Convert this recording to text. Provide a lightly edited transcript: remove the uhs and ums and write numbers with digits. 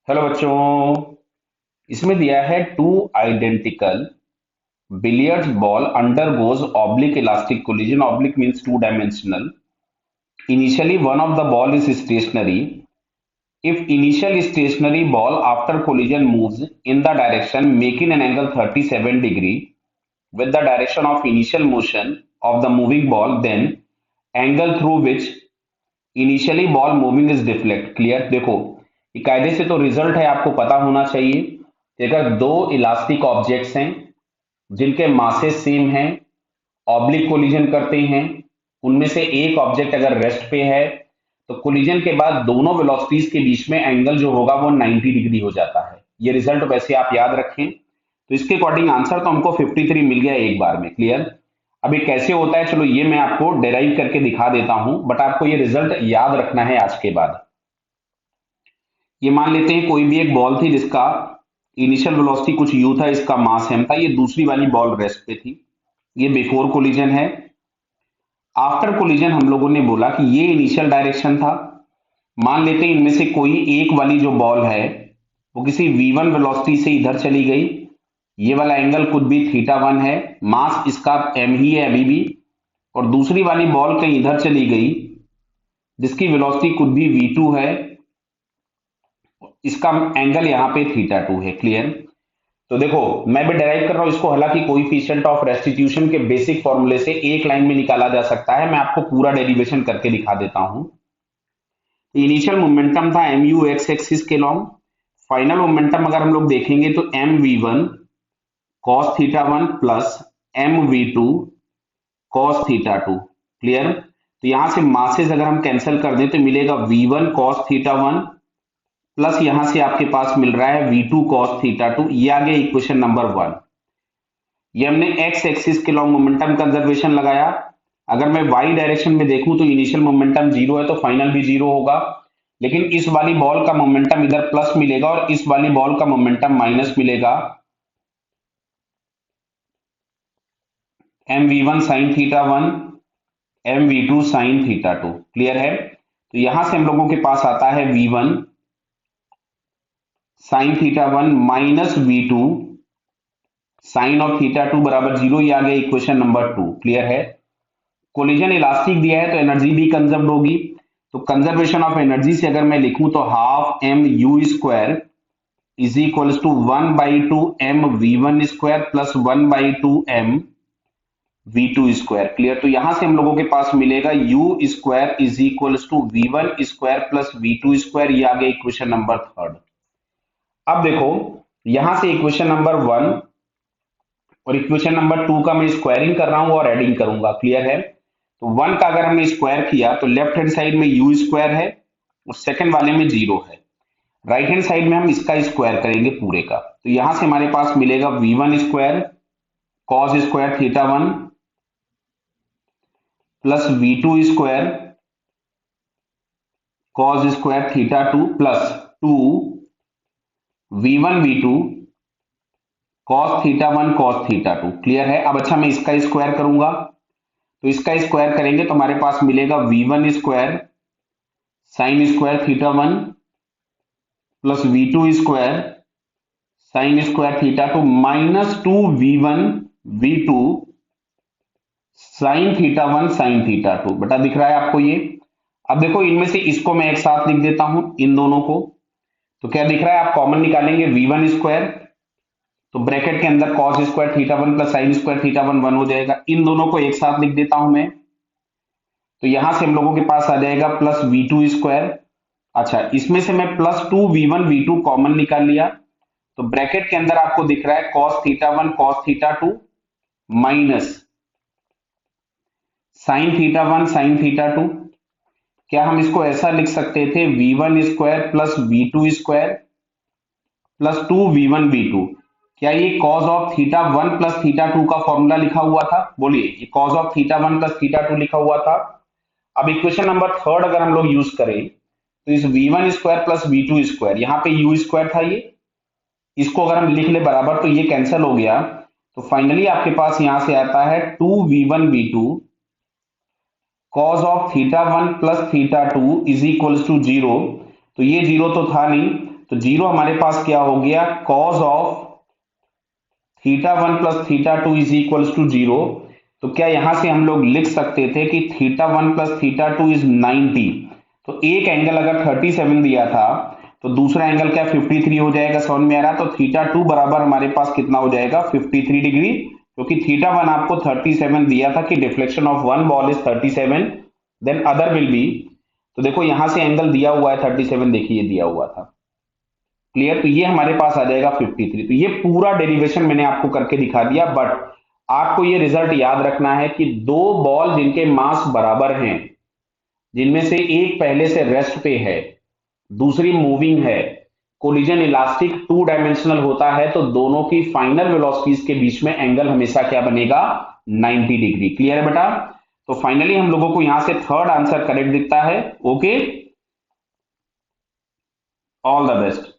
Hello बच्चों। इसमें दिया है two identical billiards ball undergoes oblique elastic collision. Oblique means two dimensional. Initially one of the ball is stationary. If initial stationary ball after collision moves in the direction making an angle 37 degree with the direction of initial motion of the moving ball, then angle through which initially ball moving is deflect. Clear? देखो, ये कायदे से तो result है, आपको पता होना चाहिए कि अगर दो इलास्टिक ऑब्जेक्ट्स हैं जिनके मासेस सेम हैं, ऑब्लिक कोलिजन करते हैं, उनमें से एक ऑब्जेक्ट अगर रेस्ट पे है तो कोलिजन के बाद दोनों वेलोसिटीज के बीच में एंगल जो होगा वो 90 डिग्री हो जाता है. ये रिजल्ट वैसे आप याद रखें. तो इसके अकॉर्डिंग आंसर तो हमको 53 मिल गया एक बार में. क्लियर? अब ये कैसे होता है, चलो ये मैं आपको डेराइव करके दिखा देता हूं, बट आपको ये रिजल्ट याद रखना है आज के बाद. ये मान लेते हैं कोई भी एक बॉल थी जिसका इनिशियल वेलोसिटी कुछ यू था, इसका मास एम था, ये दूसरी वाली बॉल रेस्ट पे थी. ये बिफोर कोलिजन है. आफ्टर कोलिजन हम लोगों ने बोला कि ये इनिशियल डायरेक्शन था. मान लेते हैं इनमें से कोई एक वाली जो बॉल है वो किसी v1 वेलोसिटी से इधर चली गई. ये वाला एंगल कुछ भी θ1 है, मास इसका m ही है अभी भी. और दूसरी वाली बॉल कहीं इधर चली गई जिसकी वेलोसिटी कुछ भी v2 है, इसका एंगल यहां पे θ2 है. क्लियर? तो देखो, मैं भी डेराइव कर रहा हूं इसको, हालांकि कोएफिशिएंट ऑफ रेस्टिट्यूशन के बेसिक फॉर्मूले से एक लाइन में निकाला जा सकता है. मैं आपको पूरा डेरिवेशन करके दिखा देता हूं. इनिशियल मोमेंटम था एम यू एक्स एक्सिस के लॉन्ग. फाइनल मोमेंटम अगर हम लोग देखेंगे तो M we one cos θ1 plus M we two cos θ2. Clear? तो यहां से मासेस अगर हम कैंसिल कर दें तो मिलेगा v1 cos θ1 प्लस यहां से आपके पास मिल रहा है v2 cos θ2. ये आ गया इक्वेशन नंबर 1. ये हमने एक्स एक्सिस के लॉन्ग मोमेंटम कंजर्वेशन लगाया. अगर मैं वाई डायरेक्शन में देखूं तो इनिशियल मोमेंटम जीरो है तो फाइनल भी जीरो होगा. लेकिन इस वाली बॉल का मोमेंटम इधर प्लस मिलेगा और इस वाली बॉल का मोमेंटम माइनस मिलेगा. M we one sine θ1 M we two sine θ2. Clear है? तो यहां से हम लोगों के पास आता है v1 sign θ1 minus v2 sign of θ2 बराबर जीरो. ये आ गया इक्वेशन नंबर 2. क्लियर है? कोलिजन इलास्टिक दिया है तो एनर्जी भी कंजर्व होगी. तो कंजर्वेशन ऑफ एनर्जी से अगर मैं लिखूं तो half m u square is equal to 1/2 m we one square plus 1/2 m we two square. Clear? तो यहां से हम लोगों के पास मिलेगा u square is equal to v one square plus v two square. ये आ गया इक्वेशन नंबर 3. अब देखो, यहां से इक्वेशन नंबर 1 और इक्वेशन नंबर 2 का मैं स्क्वायरिंग कर रहा हूं और एडिंग करूंगा. क्लियर है? तो 1 का अगर हमने स्क्वायर किया तो लेफ्ट हैंड साइड में यू स्क्वायर है और सेकंड वाले में जीरो है. राइट हैंड साइड में हम इसका स्क्वायर करेंगे पूरे का. तो यहां से हमारे पास मिलेगा v1 square cos square θ1 plus v2 square cos square θ2 plus 2 v1 v2 cos θ1 cos θ2. Clear है? अब अच्छा, मैं इसका स्क्वायर करूंगा तो इसका स्क्वायर करेंगे तो हमारे पास मिलेगा v1 square sine square θ1 plus v2 square sine square θ2 minus 2v1 v2 sine θ1 sine θ2. बेटा दिख रहा है आपको ये? अब देखो, इनमें से इसको मैं एक साथ लिख देता हूं, इन दोनों को. तो क्या दिख रहा है? आप कॉमन निकालेंगे v1 स्क्वायर तो ब्रैकेट के अंदर cos square θ1 plus sine square θ1 1 हो जाएगा. इन दोनों को एक साथ लिख देता हूं मैं. तो यहां से हम लोगों के पास आ जाएगा प्लस v2 स्क्वायर. अच्छा, इसमें से मैं प्लस 2v1 v2 कॉमन निकाल लिया तो ब्रैकेट के अंदर आपको दिख रहा है cos θ1 cos θ2 minus sine θ1 sine θ2. क्या हम इसको ऐसा लिख सकते थे v1 square plus v2 square plus 2v1 v2? क्या ये cos ऑफ θ1 प्लस θ2 का फॉर्मूला लिखा हुआ था? बोलिए, ये cos ऑफ θ1 प्लस θ2 लिखा हुआ था. अब इक्वेशन नंबर 3 अगर हम लोग यूज करें तो इस v1 square plus v2 square, यहाँ पे u स्क्वायर था ये, इसको अगर हम लिख ले बराबर तो ये कैंसिल हो गया. तो फाइनली आपके पास यहां से आता है 2v1 v2 cos of θ1 plus θ2 is equal to zero. तो ये जीरो तो था नहीं, तो जीरो हमारे पास क्या हो गया, cos of θ1 plus θ2 is equals to zero. तो क्या यहां से हम लोग लिख सकते थे कि θ1 प्लस θ2 इज 90। तो एक एंगल अगर 37 दिया था तो दूसरा एंगल क्या 53 हो जाएगा, समझ में आ रहा। तो θ2 बराबर हमारे पास कितना हो जाएगा 53 डिग्री, क्योंकि θ1 आपको 37 दिया था कि deflection of one ball is 37, then other will be. तो देखो यहां से एंगल दिया हुआ है 37, देखिए दिया हुआ था, क्लियर। तो ये हमारे पास आ जाएगा 53। तो ये पूरा डेरिवेशन मैंने आपको करके दिखा दिया, बट आपको ये रिजल्ट याद रखना है कि दो बॉल जिनके मास बराबर हैं, जिनमें से एक पहले से रेस्ट पे है, दूसरी मूविंग है, कोलिजन इलास्टिक टू डायमेंशनल होता है, तो दोनों की फाइनल वेलोसिटीज के बीच में एंगल हमेशा क्या बनेगा 90 डिग्री। क्लियर है बेटा। तो फाइनली हम लोगों को यहां से थर्ड आंसर करेक्ट दिखता है। Okay, all the best.